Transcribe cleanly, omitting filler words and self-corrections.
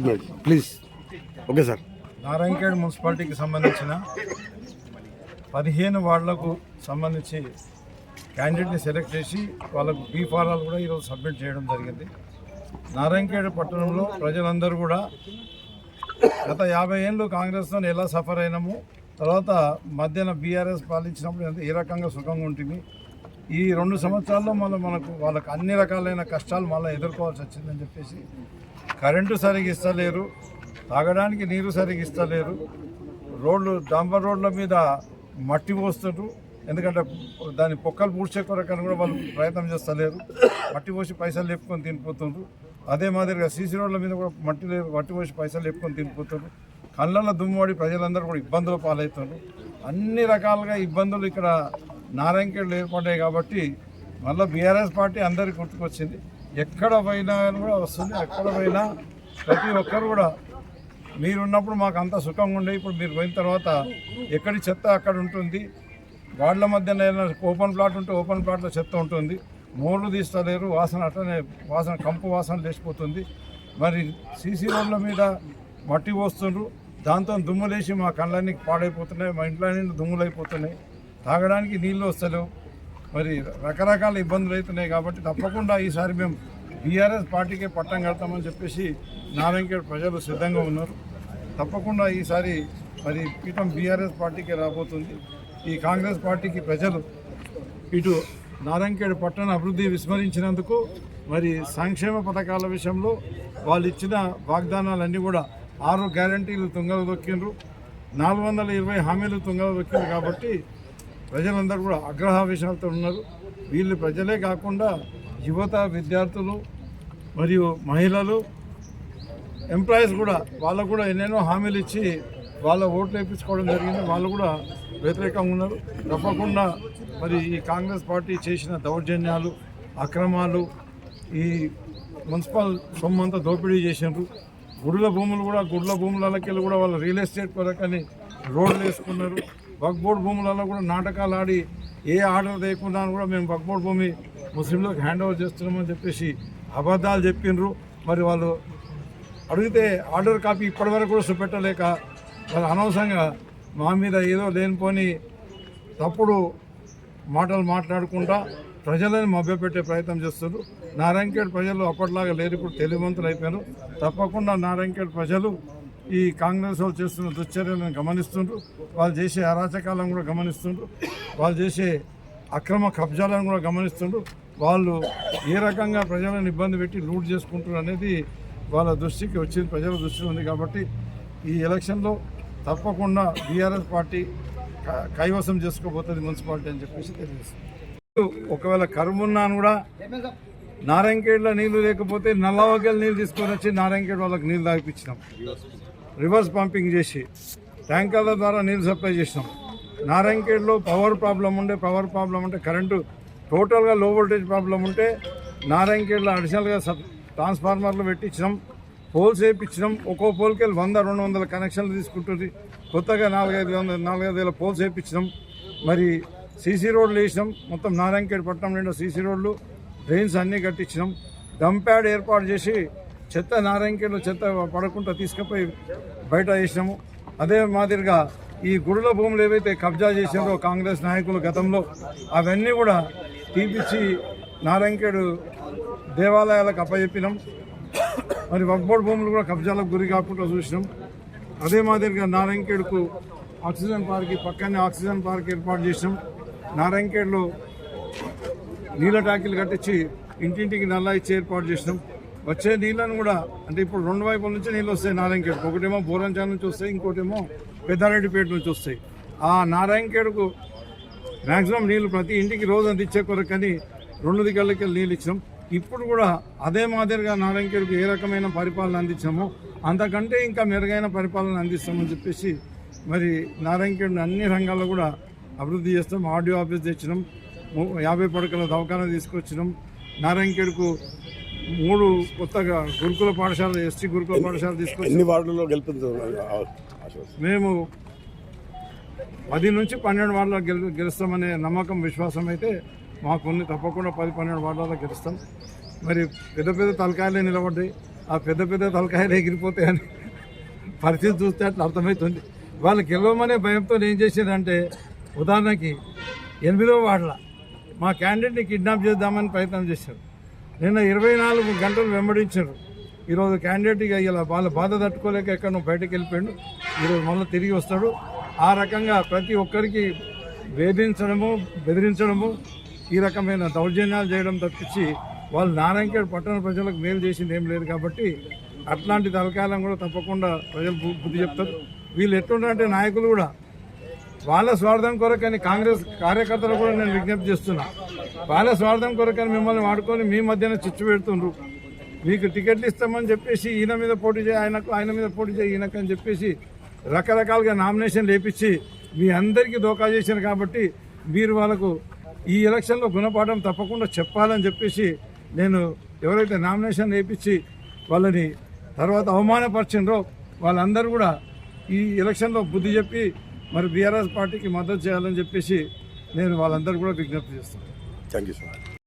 Minute please. Okay sir. Narayankhed మున్సిపాలిటీకి సంబంధించిన 15 వార్డులకు సంబంధించి క్యాండిడేట్ని సెలెక్ట్ చేసి వాళ్ళకు బీ ఫారాలు కూడా ఈరోజు సబ్మిట్ చేయడం జరిగింది. నారాయణఖేడ్ పట్టణంలో ప్రజలందరూ కూడా గత 50 ఏళ్ళు కాంగ్రెస్తో ఎలా సఫర్ అయినాము, తర్వాత మధ్యన బీఆర్ఎస్ పాలించినప్పుడు ఏ రకంగా సుఖంగా ఉంటుంది, ఈ 2 సంవత్సరాల్లో వాళ్ళకు అన్ని రకాలైన కష్టాలు మళ్ళీ ఎదుర్కోవాల్సి వచ్చిందని చెప్పేసి కరెంటు సరిగ్గా ఇస్తలేరు, తాగడానికి నీరు సరిగ్గా ఇస్తలేరు, డాంబర్ రోడ్ల మీద మట్టి పోస్తుంటారు, ఎందుకంటే దాని పొక్కలు పూడ్చే కొరకని కూడా వాళ్ళు ప్రయత్నం చేస్తలేరు, మట్టి పోసి పైసలు లేపుకొని తినిపోతుండ్రు. అదే మాదిరిగా సీసీ రోడ్ల మీద కూడా మట్టి పోసి పైసలు లేపుకొని తినిపోతుండ్రు. కళ్ళల్లో దుమ్ముపడి ప్రజలందరూ కూడా ఇబ్బందులు పాలవుతున్నారు. అన్ని రకాలుగా ఇబ్బందులు ఇక్కడ నారాయణఖేడ్లో ఏర్పడ్డాయి. కాబట్టి మళ్ళీ బీఆర్ఎస్ పార్టీ అందరికీ గుర్తుకొచ్చింది. ఎక్కడ పోయినా కూడా వస్తుంది, ఎక్కడ పోయినా ప్రతి ఒక్కరు కూడా మీరున్నప్పుడు మాకు అంత సుఖంగా ఉండే, ఇప్పుడు మీరు పోయిన తర్వాత ఎక్కడి చెత్త అక్కడ ఉంటుంది, వార్డుల మధ్యన ఓపెన్ ప్లాట్ ఉంటే ఓపెన్ ప్లాట్లో చెత్త ఉంటుంది, మోర్లు తీస్తలేరు, వాసన అట్లనే కంపు వాసన లేచిపోతుంది. మరి సీసీ రోడ్ల మీద మట్టి పోస్తుండ్రు, దాంతో దుమ్ములేసి మా కళ్ళన్నీ పాడైపోతున్నాయి, మా ఇంట్లో నిండి దుమ్ములు అయిపోతున్నాయి, తాగడానికి నీళ్ళు వస్తలేవు, మరి రకరకాల ఇబ్బందులు అవుతున్నాయి. కాబట్టి తప్పకుండా ఈసారి మేము బీఆర్ఎస్ పార్టీకే పట్టం కడతామని చెప్పేసి నారాయణఖేడ్ ప్రజలు సిద్ధంగా ఉన్నారు. తప్పకుండా ఈసారి మరి పీఠం బీఆర్ఎస్ పార్టీకే రాబోతుంది. ఈ కాంగ్రెస్ పార్టీకి ప్రజలు ఇటు నారాయణఖేడ్ పట్టణ అభివృద్ధి విస్మరించినందుకు, మరి సంక్షేమ పథకాల విషయంలో వాళ్ళు ఇచ్చిన వాగ్దానాలన్నీ కూడా 6 గ్యారంటీలు తుంగలు దొక్కిండ్రు, 420 హామీలు తుంగలు దొక్కిండ్రు. కాబట్టి ప్రజలందరూ కూడా ఆగ్రహావేశాలతో ఉన్నారు. వీళ్ళు ప్రజలే కాకుండా యువత, విద్యార్థులు మరియు మహిళలు, ఎంప్లాయీస్ కూడా వాళ్ళకు కూడా ఎన్నెన్నో హామీలు ఇచ్చి వాళ్ళ ఓట్లు వేయించుకోవడం జరిగింది. వాళ్ళు కూడా వ్యతిరేకంగా ఉన్నారు. తప్పకుండా మరి ఈ కాంగ్రెస్ పార్టీ చేసిన దౌర్జన్యాలు, అక్రమాలు, ఈ మున్సిపల్ సొమ్మంతా దోపిడీ చేసినారు. గుడుల భూములకి కూడా వాళ్ళ రియల్ ఎస్టేట్ కొరకని రోడ్లు వేసుకున్నారు. వక్ఫ్ బోర్డు భూములలో కూడా నాటకాలు ఆడి ఏ ఆర్డర్ లేకుండా కూడా మేము వక్ఫ్ బోర్డు భూమి ముస్లింలకు హ్యాండ్ ఓవర్ చేస్తున్నామని చెప్పేసి అబద్ధాలు చెప్పిండ్రు. మరి వాళ్ళు అడిగితే ఆర్డర్ కాపీ ఇప్పటివరకు కూడా చూపెట్టలేక వాళ్ళు అనవసరంగా మా మీద ఏదో లేనిపోని తప్పుడు మాటలు మాట్లాడుకుంటా ప్రజలను మభ్యపెట్టే ప్రయత్నం చేస్తారు. నారాయణఖేడ్ ప్రజలు అప్పట్లాగా లేరు, ఇప్పుడు తెలివివంతులు అయిపోయారు. తప్పకుండా నారాయణఖేడ్ ప్రజలు ఈ కాంగ్రెస్ వాళ్ళు చేస్తున్న దుశ్చర్యలను గమనిస్తుండ్రు, వాళ్ళు చేసే అరాచకాలను కూడా గమనిస్తుండ్రు, వాళ్ళు చేసే అక్రమ కబ్జాలను కూడా గమనిస్తుండ్రు. వాళ్ళు ఏ రకంగా ప్రజలను ఇబ్బంది పెట్టి లూట్ చేసుకుంటారు అనేది వాళ్ళ దృష్టికి వచ్చింది, ప్రజల దృష్టిలో ఉంది. కాబట్టి ఈ ఎలక్షన్లో తప్పకుండా బీఆర్ఎస్ పార్టీ కైవసం చేసుకోబోతుంది మున్సిపాలిటీ అని చెప్పేసి తెలియజేస్తుంది. ఒకవేళ కరువున్నాను కూడా నారాయణఖేడ్లో నీళ్లు లేకపోతే నల్లవకెళ్ళి నీళ్ళు తీసుకొని వచ్చి నారాయణఖేడ్ వాళ్ళకి నీళ్ళు తాగిపించినాం, రివర్స్ పంపింగ్ చేసి ట్యాంకర్ల ద్వారా నీళ్ళు సప్లై చేసినాం. నారాయణఖేడ్లో పవర్ ప్రాబ్లం ఉంటే కరెంటు టోటల్గా లో వోల్టేజ్ ప్రాబ్లం ఉంటే నారాయణఖేడ్లో అడిషనల్గా ట్రాన్స్ఫార్మర్లు పెట్టించినాం, పోల్స్ వేయించినాం. ఒక్కో పోల్కి 100-200 కనెక్షన్లు తీసుకుంటుంది. కొత్తగా 4-5 పోల్స్ వేయించినాం. మరి సీసీ రోడ్లు వేసినాం. మొత్తం నారాయణఖేడ్ పట్టణం నిండా సీసీ రోడ్లు, డ్రైన్స్ అన్నీ కట్టించినాం. డంప్ యార్డ్ ఏర్పాటు చేసి చెత్త నారాయణఖేడ్లో చెత్త పడకుండా తీసుకుపోయి బయట వేసినాము. అదే మాదిరిగా ఈ గుడుల భూములు ఏవైతే కబ్జా చేసారో కాంగ్రెస్ నాయకులు గతంలో, అవన్నీ కూడా తీపిచ్చి నారాయణఖేడ్ దేవాలయాలకు అప్పచెప్పినాం. మరి వక్ఫ్ బోర్డు భూములు కూడా కబ్జాలకు గురి కాకుండా చూసినాం. అదే మాదిరిగా నారాయణఖేడ్కు ఆక్సిజన్ పార్క్ పక్కనే ఆక్సిజన్ పార్క్ ఏర్పాటు చేసినాం. నారాయణఖేడ్లో నీళ్ళ ట్యాంకులు కట్టించి ఇంటింటికి నల్లా ఇచ్చి ఏర్పాటు చేసినాం. వచ్చే నీళ్ళను కూడా అంటే ఇప్పుడు 2 వైపుల నుంచి నీళ్ళు వస్తాయి నారాయణఖేడ్కు. ఒకటేమో బోరంచా నుంచి వస్తాయి, ఇంకోటేమో పెద్దారెడ్డిపేట నుంచి వస్తాయి. ఆ నారాయణఖేడ్కు మ్యాక్సిమం నీళ్ళు ప్రతి ఇంటికి రోజు అందించే కొరకని 2 దిగ్గలకి నీళ్ళు ఇచ్చినాం. ఇప్పుడు కూడా అదే మాదిరిగా నారాయణఖేడ్కు ఏ రకమైన పరిపాలన అందించామో అంతకంటే ఇంకా మెరుగైన పరిపాలన అందిస్తామని చెప్పేసి మరి నారాయణఖేడ్ని అన్ని రంగాల్లో కూడా అభివృద్ధి చేస్తాం. ఆర్డీఓ ఆఫీస్ తెచ్చినాం, 50 పడకల దవాఖానా తీసుకొచ్చినాం. నారాయణఖేడ్కు 3 కొత్తగా గురుకుల పాఠశాల, ఎస్టీ గురుకుల పాఠశాల తీసుకొచ్చి మేము 10 నుంచి 12 వార్డులో గెలుస్తామనే నమ్మకం, విశ్వాసం అయితే మాకుంది. తప్పకుండా 10-12 వార్డులలో గెలుస్తాం. మరి పెద్ద తలకాయలే నిలబడ్డాయి. ఆ పెద్ద పెద్ద తలకాయలు ఎగిరిపోతాయని పరిస్థితి చూస్తే అట్లా అర్థమవుతుంది. వాళ్ళు గెలవమనే భయంతో ఏం చేశారంటే, ఉదాహరణకి 8వ వార్డుల మా క్యాండిడేట్ని కిడ్నాప్ చేద్దామని ప్రయత్నం చేశారు. నిన్న 24 గంటలు వెంబడించారు. ఈరోజు క్యాండిడేట్గా ఇలా వాళ్ళ బాధ తట్టుకోలేక ఎక్కడో బయటకు వెళ్ళిపోయాడు. ఈరోజు మళ్ళీ తిరిగి వస్తాడు. ఆ రకంగా ప్రతి ఒక్కరికి వేధించడము, బెదిరించడము, ఈ రకమైన దౌర్జన్యాలు చేయడం తప్పించి వాళ్ళు నారాయణఖేడ్ పట్టణ ప్రజలకు మేలు చేసింది ఏం లేదు. కాబట్టి అట్లాంటి తలకాలం కూడా తప్పకుండా ప్రజలు బుద్ధి చెప్తారు. వీళ్ళు ఎట్లుంటారంటే నాయకులు కూడా వాళ్ళ స్వార్థం కొరకని, కాంగ్రెస్ కార్యకర్తలు కూడా నేను విజ్ఞప్తి చేస్తున్నా, వాళ్ళ స్వార్థం కొరకని మిమ్మల్ని వాడుకొని మీ మధ్యన చిచ్చు పెడుతుండ్రు. మీకు టికెట్లు ఇస్తామని చెప్పేసి ఈయన మీద పోటీ చేయి, ఆయన మీద పోటీ చేయి, ఈయనకని చెప్పేసి రకరకాలుగా నామినేషన్ లేపించి మీ అందరికీ దోకా చేశారు. కాబట్టి మీరు వాళ్ళకు ఈ ఎలక్షన్లో గుణపాఠం తప్పకుండా చెప్పాలని చెప్పేసి నేను ఎవరైతే నామినేషన్ వేయించి వాళ్ళని తర్వాత అవమానపరిచిండ్రో వాళ్ళందరూ కూడా ఈ ఎలక్షన్లో బుద్ధి చెప్పి మరి బీఆర్ఎస్ పార్టీకి మద్దతు చేయాలని చెప్పేసి నేను వాళ్ళందరూ కూడా విజ్ఞప్తి చేస్తాను. Thank you sir.